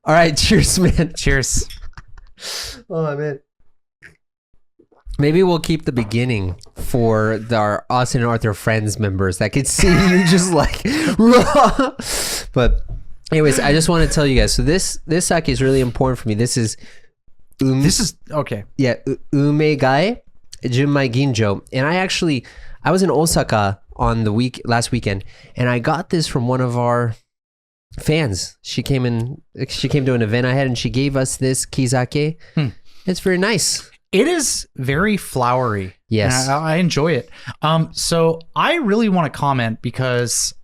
All right, cheers, man. Cheers. Oh man. Maybe we'll keep the beginning for our Austin and Arthur Friends members that could see you just like. But anyways, I just want to tell you guys. So this sake is really important for me. This is okay. Yeah, Umegai Junmai Ginjo. And I was in Osaka on last weekend, and I got this from one of our fans. She came to an event I had, and she gave us this kizake. It's very nice. It is very flowery. Yes. I enjoy it. So I really want to comment because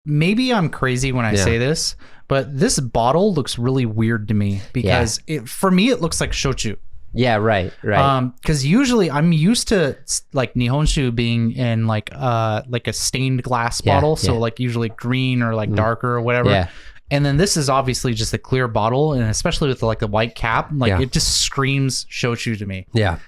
maybe I'm crazy when I say this, but this bottle looks really weird to me because for me, it looks like shochu. Yeah, right. Because usually I'm used to like nihonshu being in like a stained glass bottle, so like usually green or like darker or whatever. Yeah. And then this is obviously just a clear bottle, and especially with like the white cap, like it just screams shochu to me. Yeah.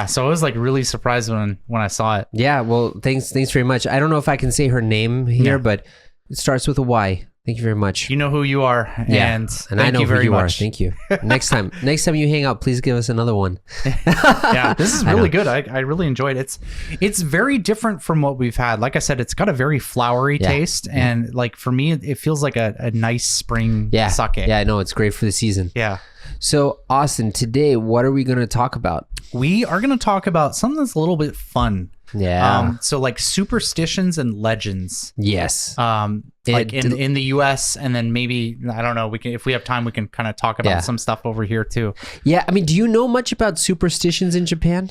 So I was like really surprised when I saw it. Yeah. Well, thanks very much. I don't know if I can say her name here, but it starts with a Y. Thank you very much. You know who you are, and I know you very who you much. are. Thank you. Next time you hang out, please give us another one. Yeah, this is really good. I really enjoyed it. It's very different from what we've had. Like I said, it's got a very flowery taste, and like for me, it feels like a nice spring sake. Yeah, I know it's great for the season. Yeah. So Austin, today, what are we going to talk about? We are going to talk about something that's a little bit fun. Yeah. So like superstitions and legends. Yes. Like in the US, and then maybe, I don't know, if we have time, we can kind of talk about some stuff over here too. Yeah. I mean, do you know much about superstitions in Japan?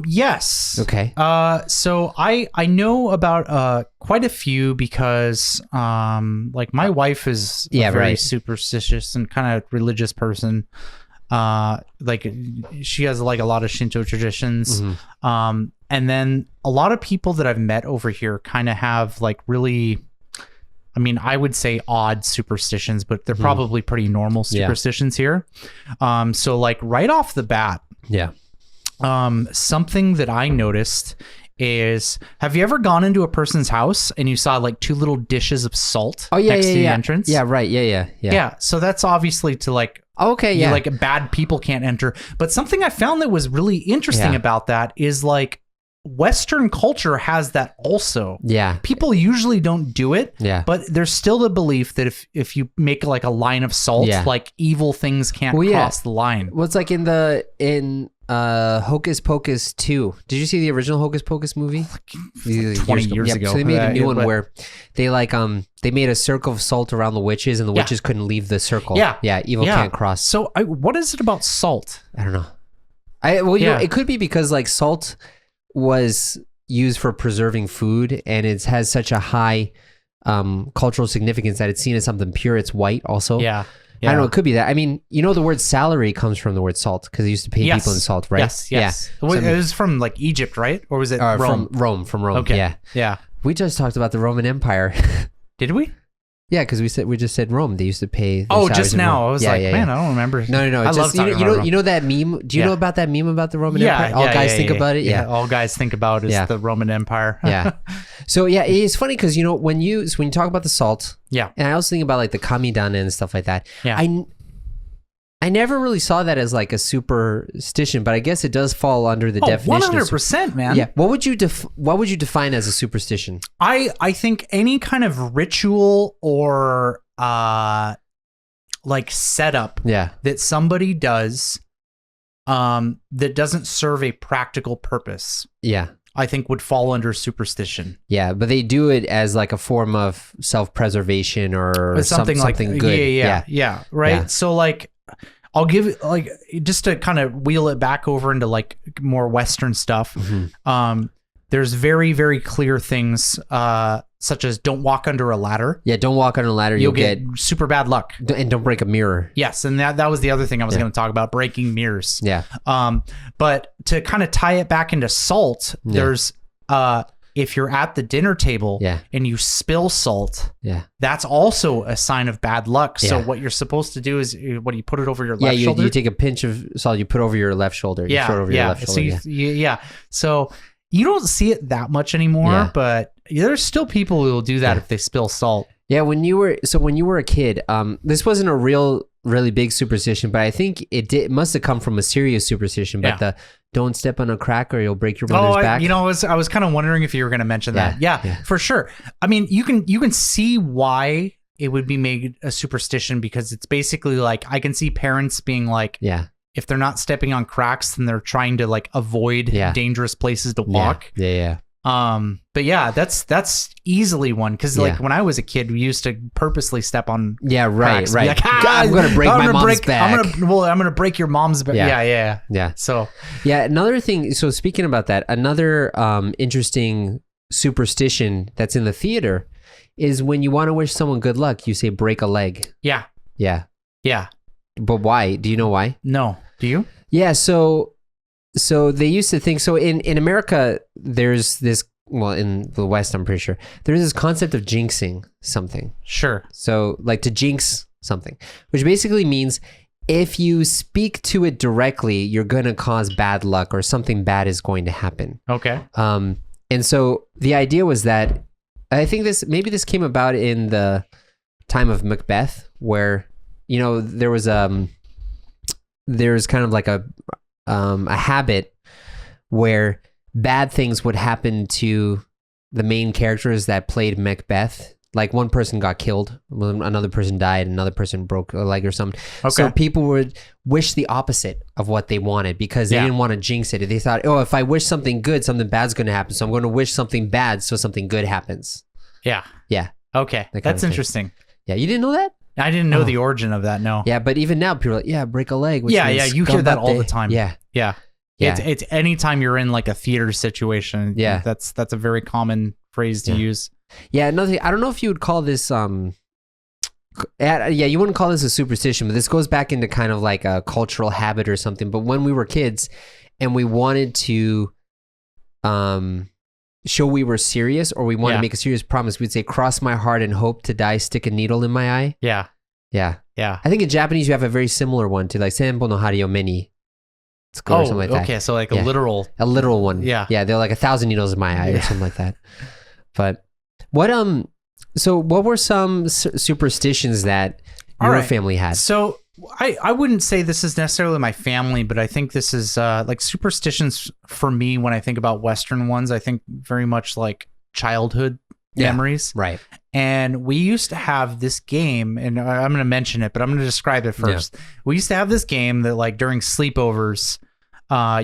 Yes. Okay. So I know about quite a few because like my wife is a very superstitious and kind of religious person. Like she has like a lot of Shinto traditions. And then a lot of people that I've met over here kind of have like really, I mean, I would say odd superstitions, but they're probably pretty normal superstitions here. So like right off the bat, something that I noticed is, have you ever gone into a person's house and you saw like two little dishes of salt next to the entrance? Yeah, right. Yeah. So that's obviously to like, like bad people can't enter. But something I found that was really interesting about that is like Western culture has that also. Yeah. People usually don't do it. Yeah. But there's still the belief that if you make like a line of salt, like evil things can't cross the line. Well, it's like in Hocus Pocus 2. Did you see the original Hocus Pocus movie? 20 years ago. So they made a new one where they like they made a circle of salt around the witches, and the witches couldn't leave the circle. Yeah, evil can't cross. So what is it about salt? I don't know. You know, it could be because like salt was used for preserving food, and it has such a high cultural significance that it's seen as something pure. It's white also. Yeah. I don't know. It could be that. I mean, you know, the word salary comes from the word salt because they used to pay people in salt, right? Yes. Yeah. It was from like Egypt, right? Or was it Rome? From Rome. Okay. Yeah. We just talked about the Roman Empire. Did we? Yeah, because we just said Rome. They used to pay. Just now. I was man, I don't remember. No. I love talking about Rome. You know that meme? Do you know about that meme about the Roman Empire? All guys think about it. Yeah. All guys think about is the Roman Empire. Yeah. So it's funny because you know when you talk about the salt. Yeah. And I also think about like the kamidana and stuff like that. Yeah. I never really saw that as like a superstition, but I guess it does fall under the definition. 100%, man. Yeah. What would you define as a superstition? I think any kind of ritual or like setup that somebody does that doesn't serve a practical purpose. Yeah. I think would fall under superstition. Yeah, but they do it as like a form of self-preservation or something good. Yeah. Right. Yeah. So like, I'll give it like just to kind of wheel it back over into like more Western stuff. There's very, very clear things such as don't walk under a ladder. Yeah, don't walk under a ladder. You'll get super bad luck. And don't break a mirror. Yes, and that was the other thing I was going to talk about, breaking mirrors. Yeah. But to kind of tie it back into salt, there's if you're at the dinner table and you spill salt, that's also a sign of bad luck. So what you're supposed to do is, you put it over your left shoulder? You take a pinch of salt, you put it over your left shoulder. You throw it over your left shoulder. So you don't see it that much anymore, but there's still people who will do that if they spill salt. Yeah, when you were a kid, this wasn't a really big superstition, but I think it must have come from a serious superstition. But the don't step on a crack or you'll break your mother's back. I was kind of wondering if you were going to mention that. Yeah, for sure. I mean, you can see why it would be made a superstition, because it's basically like, I can see parents being like, if they're not stepping on cracks, then they're trying to like avoid dangerous places to walk. But yeah, that's easily one, because like when I was a kid, we used to purposely step on cracks. Right. Like, I'm gonna break my mom's back. I'm gonna break your mom's back. Yeah. So another thing. So speaking about that, another interesting superstition that's in the theater is when you want to wish someone good luck, you say break a leg. Yeah. But why? Do you know why? No. Do you? Yeah. So they used to think, so in America, there's this, well, in the West, I'm pretty sure, there's this concept of jinxing something. Sure. So like to jinx something, which basically means if you speak to it directly, you're going to cause bad luck or something bad is going to happen. Okay. And so the idea was that, I think maybe this came about in the time of Macbeth, where, there was kind of like a habit where bad things would happen to the main characters that played Macbeth. Like one person got killed, another person died, another person broke a leg or something. Okay. So people would wish the opposite of what they wanted, because they didn't want to jinx it. They thought, if I wish something good, something bad's going to happen. So I'm going to wish something bad so something good happens. Yeah. Okay. That's interesting. Yeah. You didn't know that? I didn't know the origin of that. No. Yeah. But even now people are like, break a leg. Which you hear that all the time. Yeah. It's anytime you're in like a theater situation. Yeah. That's a very common phrase to use. Yeah. Another thing, I don't know if you would call this, you wouldn't call this a superstition, but this goes back into kind of like a cultural habit or something. But when we were kids and we wanted to, show we were serious, or we wanted to make a serious promise, we'd say, cross my heart and hope to die, stick a needle in my eye. Yeah. I think in Japanese you have a very similar one to like senpo no hari o meni. Or something like that. Okay, so like a literal one. Yeah, they're like 1,000 needles in my eye or something like that. But what were some superstitions that your family had? So I wouldn't say this is necessarily my family, but I think this is like superstitions for me. When I think about Western ones, I think very much like childhood memories. Right. And we used to have this game, and I'm going to mention it, but I'm going to describe it first. Yeah. We used to have this game that like during sleepovers,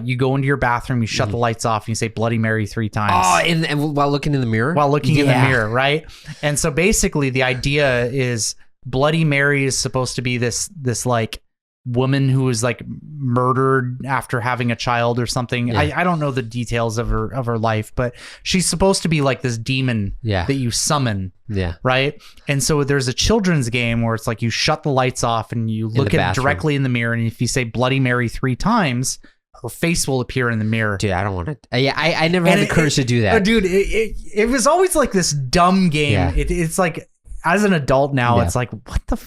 you go into your bathroom, you shut the lights off, and you say Bloody Mary 3 times. Oh, and while looking in the mirror? While looking in the mirror, right? And so basically the idea is Bloody Mary is supposed to be this like woman who was like murdered after having a child or something. Yeah. I don't know the details of her life, but she's supposed to be like this demon that you summon. Yeah. Right. And so there's a children's game where it's like you shut the lights off and you look at directly in the mirror, and if you say Bloody Mary 3 times, her face will appear in the mirror. Dude, I don't want to. I never had the courage to do that. Dude, it was always like this dumb game. Yeah. It's like, as an adult now, it's like, what the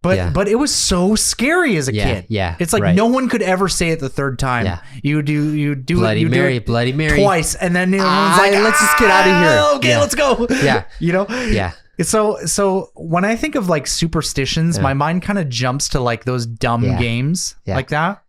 but it was so scary as a kid. Yeah. It's like no one could ever say it the 3rd time. Yeah. You do Bloody Mary twice, and then everyone's like, let's just get out of here. Okay, let's go. Yeah. Yeah. So when I think of like superstitions, my mind kind of jumps to like those dumb games like that.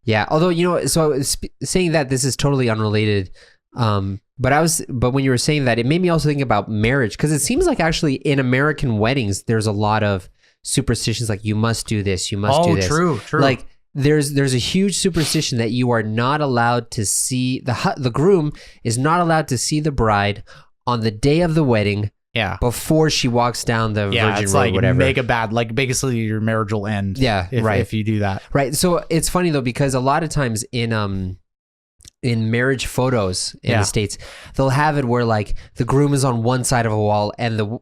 Yeah. Although, so saying that, this is totally unrelated. But when you were saying that, it made me also think about marriage, because it seems like actually in American weddings, there's a lot of superstitions like you must do this, you must do this. True. Like there's a huge superstition that you are not allowed to see the groom is not allowed to see the bride on the day of the wedding. Yeah. Before she walks down the Virgin Road, like whatever. Make a bad, like basically your marriage will end. Yeah. If you do that. Right. So it's funny though, because a lot of times in marriage photos in the States, they'll have it where like the groom is on one side of a wall and the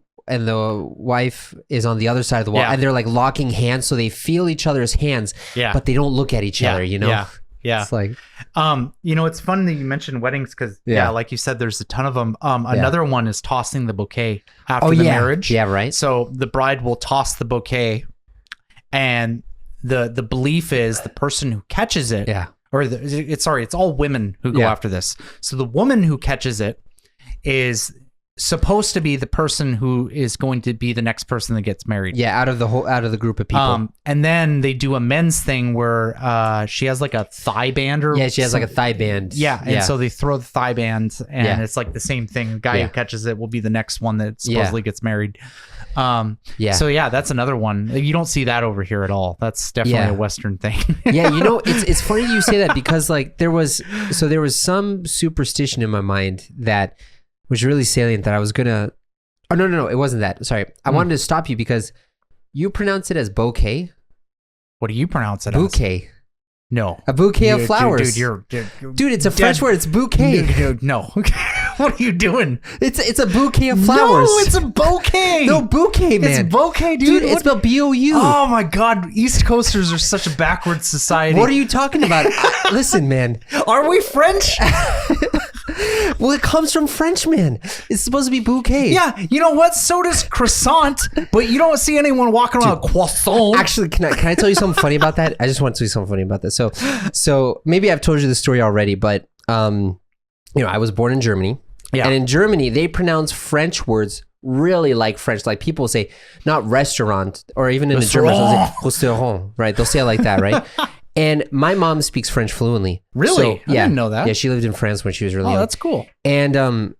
wife is on the other side of the wall, and they're like locking hands, so they feel each other's hands, but they don't look at each other, Yeah. It's like, it's fun that you mentioned weddings, because like you said, there's a ton of them. Another one is tossing the bouquet after the marriage. Yeah, right. So the bride will toss the bouquet, and the belief is the person who catches it, it's all women who go after this. So the woman who catches it is supposed to be the person who is going to be the next person that gets married. Yeah, out of the group of people. And then they do a men's thing where she has like a thigh band or she has like a thigh band. Yeah, and so they throw the thigh band, and it's like the same thing. The guy who catches it will be the next one that supposedly gets married. So yeah, that's another one. You don't see that over here at all. That's definitely a Western thing. Yeah, you know, it's funny you say that because like there was some superstition in my mind that was really salient that I was gonna. Oh no, it wasn't that. Sorry, I wanted to stop you because you pronounce it as bouquet. What do you pronounce it bouquet? As? No, a bouquet of flowers. Dude, it's a French word. It's bouquet. Dude, no. What are you doing? It's a bouquet of flowers. No, it's a bouquet. No, bouquet, man. It's bouquet, dude. It's spelled B-O-U. Oh my God, East Coasters are such a backward society. What are you talking about? Listen, man. Are we French? Well, it comes from French, man. It's supposed to be bouquet. Yeah, you know what? So does croissant, but you don't see anyone walking around with croissant. Actually, can I tell you something funny about that? I just want to tell you something funny about this. So maybe I've told you the story already, but you know, I was born in Germany. Yeah. And in Germany, they pronounce French words really like French. Like people say, not restaurant, or even in the German, they'll say restaurant, right? They'll say it like that, right? And my mom speaks French fluently. Really? So, I didn't know that. Yeah, she lived in France when she was really young. Oh, that's cool. And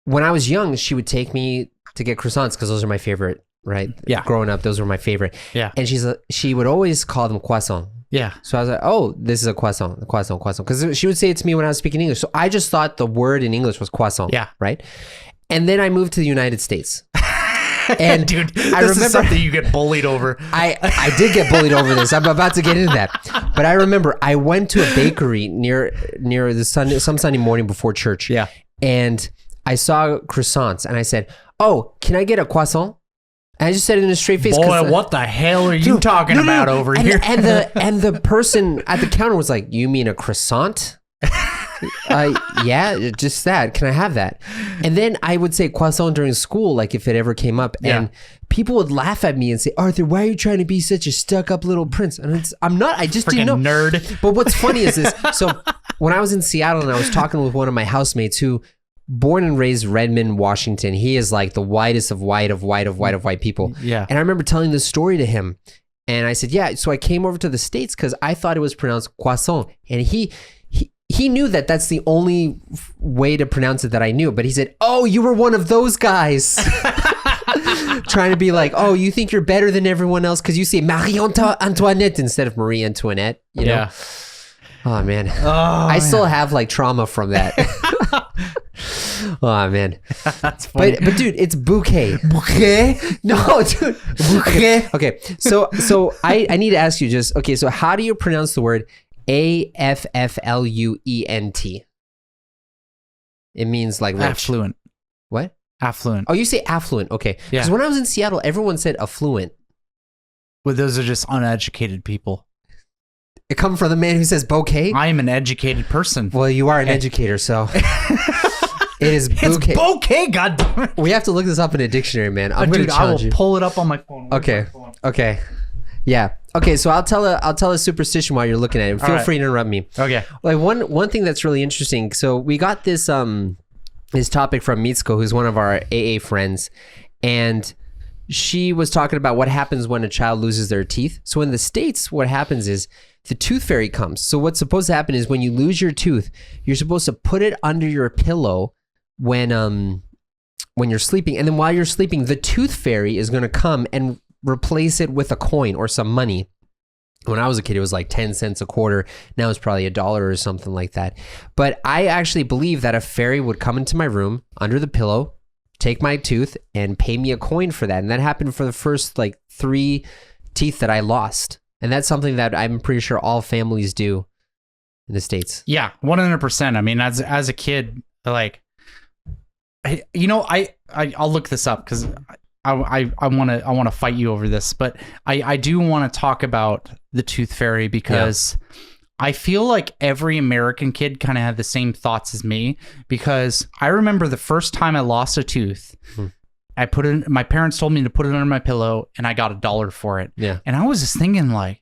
when I was young, she would take me to get croissants because those are my favorite, right? Yeah. Growing up, those were my favorite. Yeah. And she would always call them croissant. Yeah. So I was like, oh, this is a croissant. Because she would say it to me when I was speaking English. So I just thought the word in English was croissant. Yeah. Right? And then I moved to the United States. And dude, this is something you get bullied over. I did get bullied over this. I'm about to get into that. But I remember I went to a bakery near some Sunday morning before church. Yeah. And I saw croissants and I said, oh, can I get a croissant? And I just said it in a straight face. Boy, what the hell are you talking about over here? And the person at the counter was like, you mean a croissant? Yeah, just that. Can I have that? And then I would say croissant during school, like if it ever came up, and people would laugh at me and say, Arthur, why are you trying to be such a stuck-up little prince? And I'm not. I just didn't know. Nerd. But what's funny is this. So when I was in Seattle and I was talking with one of my housemates who, born and raised Redmond, Washington, he is like the whitest of white people. Yeah. And I remember telling this story to him, and I said, yeah. So I came over to the States because I thought it was pronounced croissant, and he knew that that's the only way to pronounce it that I knew. But he said, oh, you were one of those guys. Trying to be like, oh, you think you're better than everyone else because you say Marie Antoinette instead of Marie Antoinette. You know? Oh, man. I still have like trauma from that. Oh, man. That's funny. But dude, it's bouquet. Bouquet? No, dude. Bouquet. Okay. So I need to ask you just, okay, so how do you pronounce the word affluent? It means like rich. Affluent. What? Affluent. Oh, you say affluent. Okay. Yeah. Because when I was in Seattle, everyone said affluent. Well, those are just uneducated people. It comes from the man who says bouquet? I am an educated person. Well, you are an educator, so... It is bouquet. It's bouquet, goddammit. We have to look this up in a dictionary, man. I'm going to challenge you. I will pull it up on my phone. Okay. Okay. Yeah. Okay, so I'll tell a superstition while you're looking at it. Feel free to interrupt me. Okay. Like one thing that's really interesting. So we got this topic from Mitsuko, who's one of our AA friends, and she was talking about what happens when a child loses their teeth. So in the States, what happens is the tooth fairy comes. So what's supposed to happen is when you lose your tooth, you're supposed to put it under your pillow when you're sleeping, and then while you're sleeping, the tooth fairy is going to come and replace it with a coin or some money. When I was a kid, it was like 10 cents a quarter. Now it's probably $1 or something like that. But I actually believe that a fairy would come into my room under the pillow, take my tooth, and pay me a coin for that. And that happened for the first like 3 teeth that I lost. And that's something that I'm pretty sure all families do in the States. Yeah, 100%. I mean, as a kid, like, I'll look this up because I want to fight you over this, but I do want to talk about the tooth fairy because I feel like every American kid kind of had the same thoughts as me, because I remember the first time I lost a tooth, my parents told me to put it under my pillow, and I got $1 for it. Yeah. And I was just thinking like,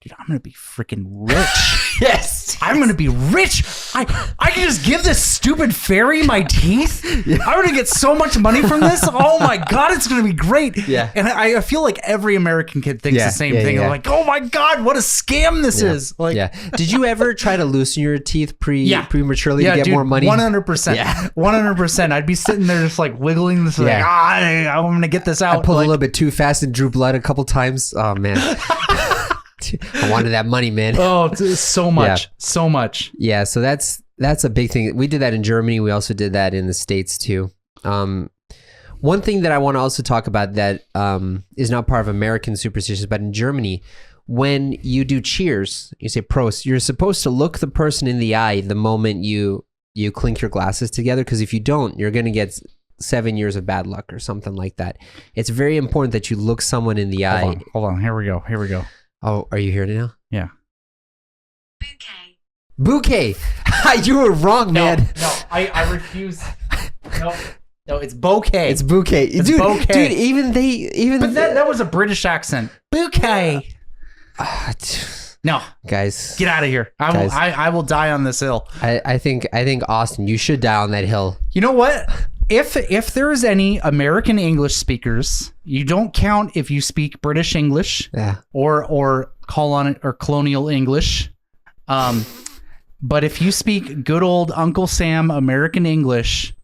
dude, I'm gonna be freaking rich. Yes. I'm gonna be rich. I can just give this stupid fairy my teeth. Yeah. I'm gonna get so much money from this. Oh my god, it's gonna be great. Yeah. And I feel like every American kid thinks the same thing. They're like, oh my god, what a scam this is. Like, Did you ever try to loosen your teeth prematurely to get more money? 100%. Yeah. 100%. I'd be sitting there just like wiggling this, like, I'm gonna get this out. I pulled a little bit too fast and drew blood a couple times. Oh man. I wanted that money, man. Oh, so much. So much. Yeah, so that's a big thing. We did that in Germany. We also did that in the States too. One thing that I want to also talk about that is not part of American superstitions, but in Germany, when you do cheers, you say Prost, you're supposed to look the person in the eye the moment you clink your glasses together, because if you don't, you're going to get 7 years of bad luck or something like that. It's very important that you look someone in the eye. Hold on. Here we go. Oh, are you here now? Yeah. Bouquet. You were wrong, man. No, I refuse. No, it's bouquet. It's bouquet. It's dude, bouquet. Dude, But that was a British accent. Bouquet. No, guys, get out of here. I will die on this hill. I think Austin, you should die on that hill. You know what? If there's any American English speakers, you don't count if you speak British English, or colonial English. But if you speak good old Uncle Sam American English,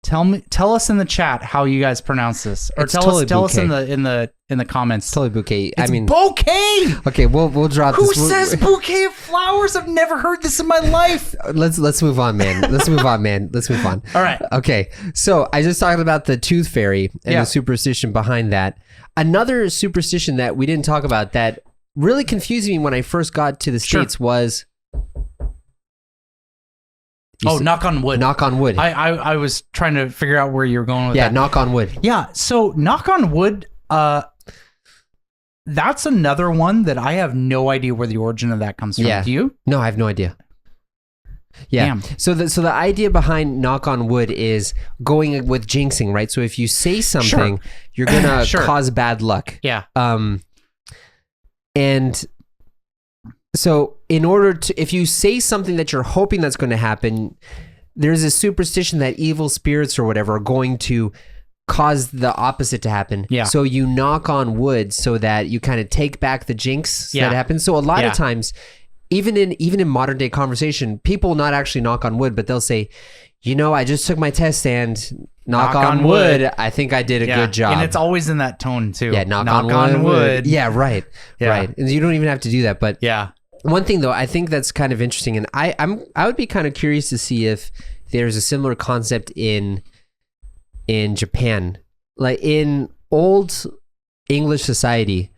tell us in the chat how you guys pronounce this, or tell us in the comments. It's totally bouquet. It's bouquet. Okay, we'll drop Who this. Who says bouquet of flowers? I've never heard this in my life. Let's move on, man. Let's move on. All right. Okay. So I just talked about the tooth fairy and the superstition behind that. Another superstition that we didn't talk about that really confused me when I first got to the States was... knock on wood. Knock on wood. I was trying to figure out where you were going with that. Yeah, knock on wood. Yeah, so knock on wood, that's another one that I have no idea where the origin of that comes from. Yeah. Do you? No, I have no idea. Yeah. Damn. So the idea behind knock on wood is going with jinxing, right? So if you say something, you're gonna cause bad luck. Yeah. And so in order to, if you say something that you're hoping that's going to happen, there's a superstition that evil spirits or whatever are going to cause the opposite to happen. Yeah. So you knock on wood so that you kind of take back the jinx that happens. So a lot of times, even in modern day conversation, people will not actually knock on wood, but they'll say, I just took my test and knock on wood. I think I did a good job. And it's always in that tone too. Yeah, knock on wood. Yeah, right. Yeah. Right. And you don't even have to do that. But yeah. One thing though, I think that's kind of interesting, and I would be kind of curious to see if there's a similar concept in Japan. Like in old English society,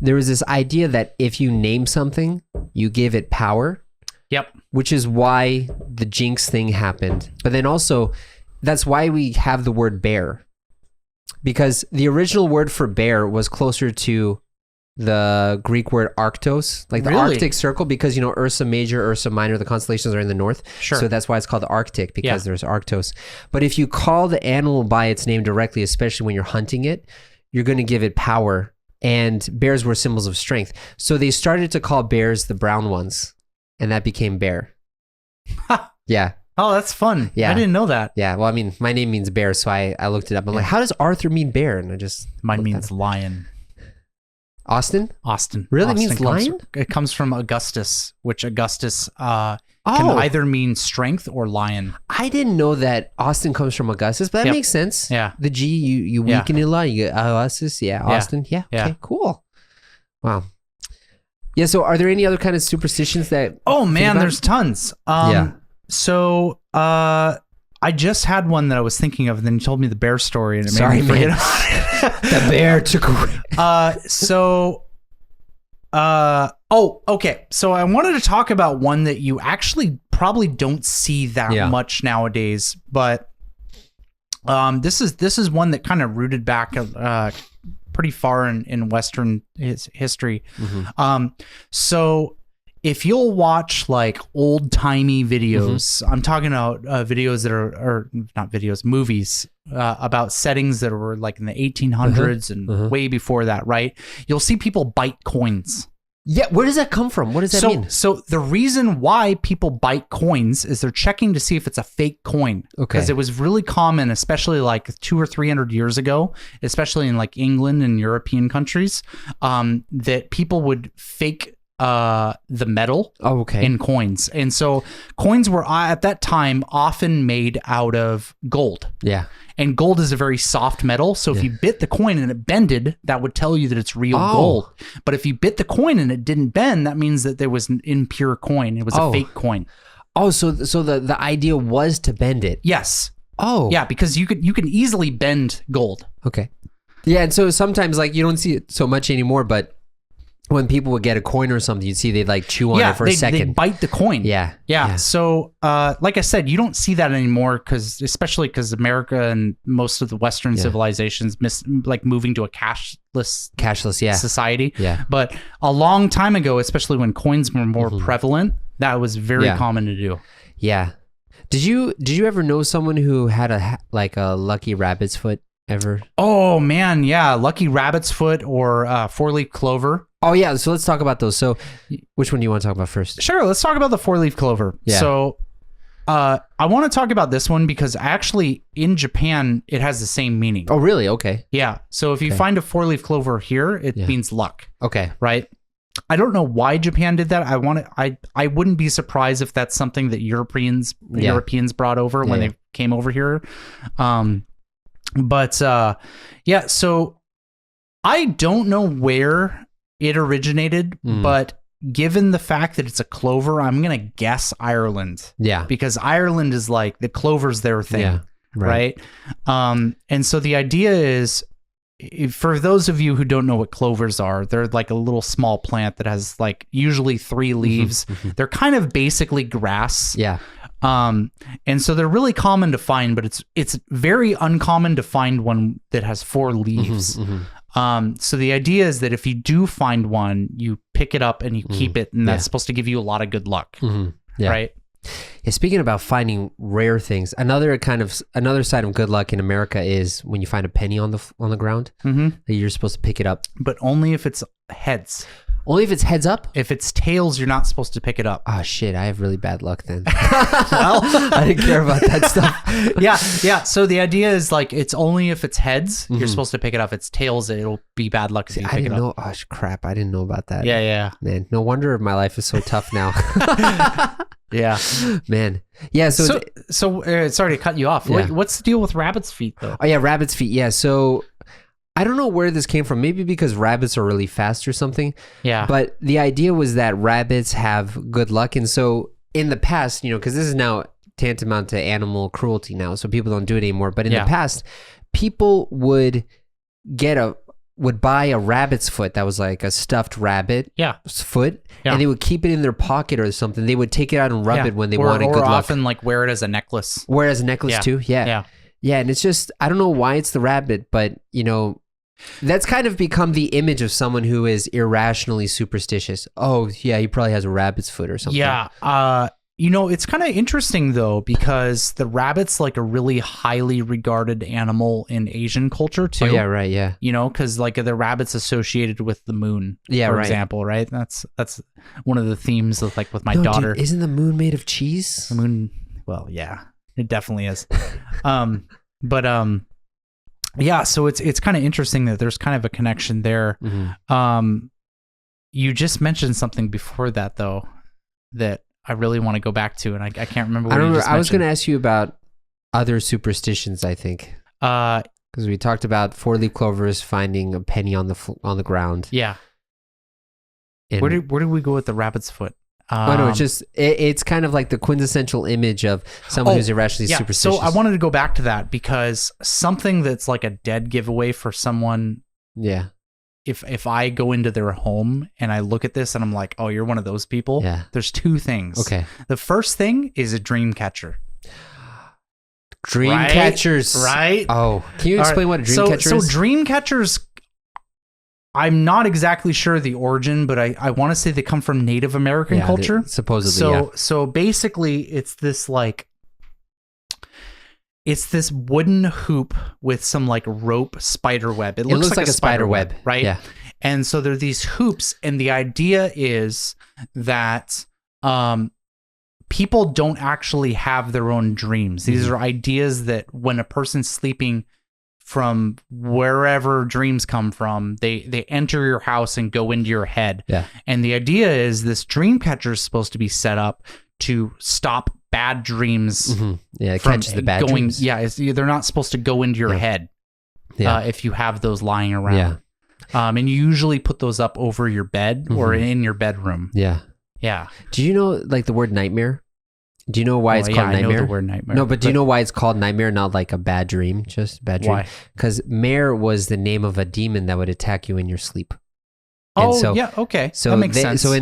there was this idea that if you name something, you give it power. Yep. Which is why the jinx thing happened. But then also, that's why we have the word bear. Because the original word for bear was closer to the Greek word Arctos, like the Arctic Circle, because Ursa Major, Ursa Minor, the constellations are in the north. Sure. So that's why it's called the Arctic, because there's Arctos. But if you call the animal by its name directly, especially when you're hunting it, you're going to give it power. And bears were symbols of strength. So they started to call bears the brown ones, and that became bear. Yeah. Oh, that's fun. Yeah. I didn't know that. Yeah. Well, I mean, my name means bear, so I looked it up. I'm like, how does Arthur mean bear? And I just... Mine means lion. Austin? Really Austin means lion? It comes from Augustus, which Augustus can either mean strength or lion. I didn't know that Austin comes from Augustus, but that makes sense. Yeah. The G, you weaken it a lot. You get Augustus. Yeah. Austin. Yeah. Okay, cool. Wow. Yeah. So are there any other kind of superstitions that... Oh, man, there's tons. So I just had one that I was thinking of, and then you told me the bear story, and it made me forget about it. The bear took away. Okay. So I wanted to talk about one that you actually probably don't see that much nowadays, but this is one that kind of rooted back pretty far in Western history. Mm-hmm. So if you'll watch like old timey videos, I'm talking about videos that are not videos, movies about settings that were like in the 1800s and way before that, right? You'll see people bite coins. Yeah, where does that come from? What does that mean? So the reason why people bite coins is they're checking to see if it's a fake coin. Okay. Because it was really common, especially like 200 or 300 years ago, especially in like England and European countries, that people would fake the metal in coins. And so coins were at that time often made out of gold. Yeah. And gold is a very soft metal. So if you bit the coin and it bended, that would tell you that it's real gold. But if you bit the coin and it didn't bend, that means that there was an impure coin. It was a fake coin. Oh, so the idea was to bend it. Yes. Oh. Yeah, because you can easily bend gold. Okay. Yeah, and so sometimes like you don't see it so much anymore, but when people would get a coin or something, you'd see they'd like chew on it for a second. They bite the coin. Yeah. So, like I said, you don't see that anymore especially because America and most of the Western civilizations like moving to a cashless society. Yeah. But a long time ago, especially when coins were more prevalent, that was very common to do. Yeah. Did you ever know someone who had a lucky rabbit's foot ever? Oh man, yeah, lucky rabbit's foot or 4-leaf clover. Oh yeah, so let's talk about those. So, which one do you want to talk about first? Sure, let's talk about the 4-leaf clover. Yeah. So, I want to talk about this one because actually in Japan it has the same meaning. Oh really? Okay. Yeah. So if you find a 4-leaf clover here, it means luck. Okay. Right. I don't know why Japan did that. I wouldn't be surprised if that's something that Europeans brought over when they came over here. So I don't know where it originated, but given the fact that it's a clover, I'm going to guess Ireland. Yeah. Because Ireland is like the clover's their thing. Yeah, right. And so the idea is, for those of you who don't know what clovers are, they're like a little small plant that has like usually 3 leaves. They're kind of basically grass. Yeah. And so they're really common to find, but it's very uncommon to find one that has 4 leaves. So the idea is that if you do find one, you pick it up and you keep it, and that's supposed to give you a lot of good luck. Right? Yeah, speaking about finding rare things, another side of good luck in America is when you find a penny on the ground, that you're supposed to pick it up, but only if it's heads. Only if it's heads up? If it's tails, you're not supposed to pick it up. Oh shit, I have really bad luck then. Well, I didn't care about that stuff. Yeah. So the idea is like it's only if it's heads, you're supposed to pick it up. If it's tails, it'll be bad luck if you pick it up. Oh crap, I didn't know about that. Yeah. Man, no wonder my life is so tough now. Yeah. Man. Yeah, so sorry to cut you off. Yeah. What's the deal with rabbit's feet though? Oh yeah, rabbit's feet. Yeah, so I don't know where this came from. Maybe because rabbits are really fast or something. Yeah. But the idea was that rabbits have good luck. And so in the past, because this is now tantamount to animal cruelty now, so people don't do it anymore. But in the past, people would buy a rabbit's foot that was like a stuffed rabbit foot, and they would keep it in their pocket or something. They would take it out and rub it when they wanted good luck. Or often like wear it as a necklace. Wear it as a necklace too? Yeah. Yeah, and it's just, I don't know why it's the rabbit, but, that's kind of become the image of someone who is irrationally superstitious. Oh, yeah, he probably has a rabbit's foot or something. Yeah. It's kind of interesting, though, because the rabbit's like a really highly regarded animal in Asian culture, too. Oh, yeah, right, yeah. Because like the rabbit's associated with the moon, for example, right? That's one of the themes of like with my daughter. Dude, isn't the moon made of cheese? The moon, well, yeah, it definitely is. Yeah, so it's kind of interesting that there's kind of a connection there. You just mentioned something before that, though, that I really want to go back to, and I can't remember what you just mentioned. I was going to ask you about other superstitions, I think. Because we talked about 4-leaf clovers finding a penny on the ground. Yeah. Where did we go with the rabbit's foot? No, it's kind of like the quintessential image of someone who's irrationally superstitious. So I wanted to go back to that because something that's like a dead giveaway for someone. Yeah. If I go into their home and I look at this and I'm like, oh, you're one of those people. Yeah. There's 2 things. Okay. The first thing is a dream catcher. Dream catchers. Right. Oh, can you explain what a dream catcher is? So dream catchers, I'm not exactly sure the origin, but I want to say they come from Native American culture. Supposedly, So basically, it's this wooden hoop with some like rope spider web. It looks like a spider web, right? Yeah. And so there are these hoops, and the idea is that people don't actually have their own dreams. These are ideas that when a person's sleeping, from wherever dreams come from, they enter your house and go into your head. Yeah. And the idea is this dream catcher is supposed to be set up to stop bad dreams. Yeah, it catches the bad dreams. Yeah, they're not supposed to go into your head if you have those lying around. Yeah. And you usually put those up over your bed or in your bedroom. Yeah. Yeah. Do you know like the word nightmare? Do you know why it's called nightmare? I know the word nightmare. No, but do you know why it's called nightmare, not like a bad dream, just a bad dream? Why? Because mare was the name of a demon that would attack you in your sleep. Okay. So that makes sense. So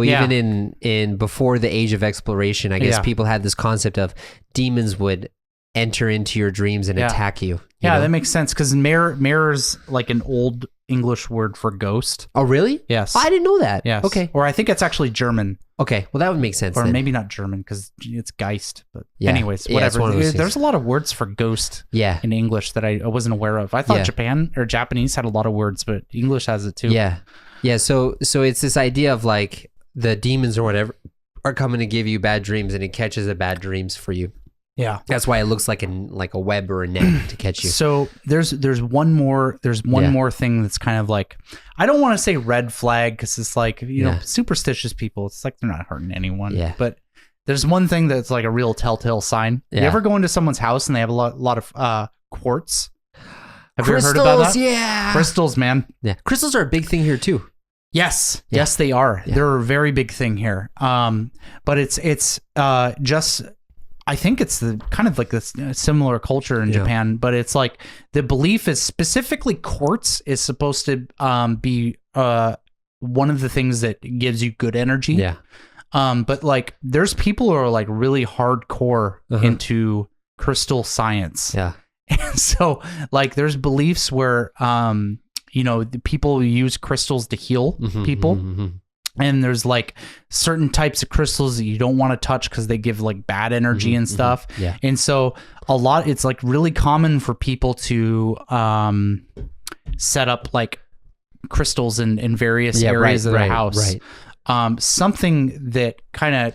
even in before the age of exploration, I guess people had this concept of demons would enter into your dreams and attack you. You know? That makes sense because mare is like an old English word for ghost. Oh, really? Yes. I didn't know that. Yes. Okay. Or I think it's actually German. Okay. Well, that would make sense. Or then. maybe not German because it's Geist. But anyways, whatever. There's a lot of words for ghost in English that I wasn't aware of. I thought Japan or Japanese had a lot of words, but English has it too. Yeah. Yeah. So it's this idea of like the demons or whatever are coming to give you bad dreams, and it catches the bad dreams for you. Yeah, that's why it looks like a web or a net to catch you. So there's one more thing that's kind of like, I don't want to say red flag because it's like, you know, superstitious people. It's like they're not hurting anyone. Yeah. But there's one thing that's like a real telltale sign. Yeah. You ever go into someone's house and they have a lot of quartz? Have you ever heard about that? Yeah. Crystals, man. Yeah. Crystals are a big thing here too. Yes. Yeah. Yes, they are. Yeah. They're a very big thing here. But it's just. I think it's the kind of like this similar culture in Japan, but it's like the belief is specifically quartz is supposed to be one of the things that gives you good energy. Yeah. But like there's people who are like really hardcore into crystal science. Yeah. And so like there's beliefs where the people use crystals to heal people. And there's like certain types of crystals that you don't want to touch because they give like bad energy and stuff. Yeah. And so it's like really common for people to set up like crystals in various areas of the house. Right. Something that kind of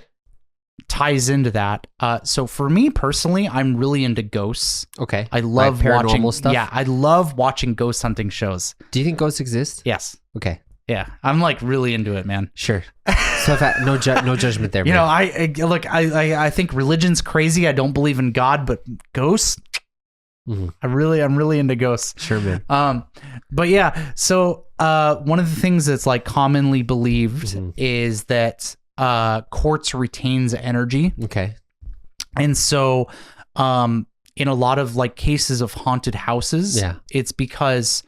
ties into that. So for me personally, I'm really into ghosts. Okay. I love paranormal watching stuff. Yeah, I love watching ghost hunting shows. Do you think ghosts exist? Yes. Okay. Yeah, I'm like really into it, man. Sure. So no judgment there. Man. I think religion's crazy. I don't believe in God, but ghosts. I'm really into ghosts. Sure, man. But yeah. So one of the things that's like commonly believed is that quartz retains energy. Okay. And so in a lot of like cases of haunted houses, it's because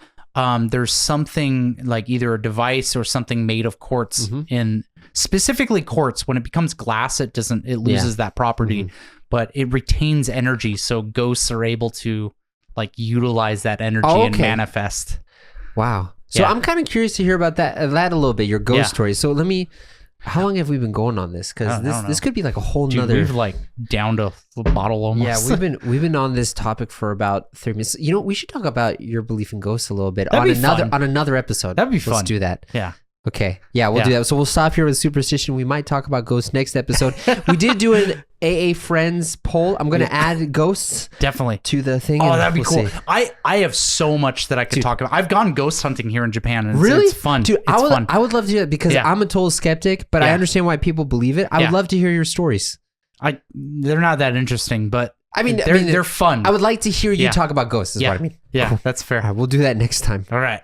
there's something like either a device or something made of quartz in specifically quartz. When it becomes glass, it loses that property, but it retains energy. So ghosts are able to like utilize that energy and manifest. Wow. So I'm kind of curious to hear about that a little bit, your ghost story. So how long have we been going on this? Because this could be like a whole nother. We've like downed a bottle almost. Yeah, we've been on this topic for about 30 minutes. You know, we should talk about your belief in ghosts a little bit on another episode. That'd be fun. Let's do that. Yeah. Okay. Yeah, we'll do that. So we'll stop here with superstition. We might talk about ghosts next episode. We did do an AA Friends poll. I'm going to add ghosts definitely to the thing. Oh, that'd be cool. See. I have so much that I could talk about. I've gone ghost hunting here in Japan. And it's fun. Dude, I would love to do it because I'm a total skeptic, but I understand why people believe it. I would love to hear your stories. They're not that interesting, but I mean, they're fun. I would like to hear you talk about ghosts is what I mean. Yeah, cool. That's fair. All right, we'll do that next time. All right.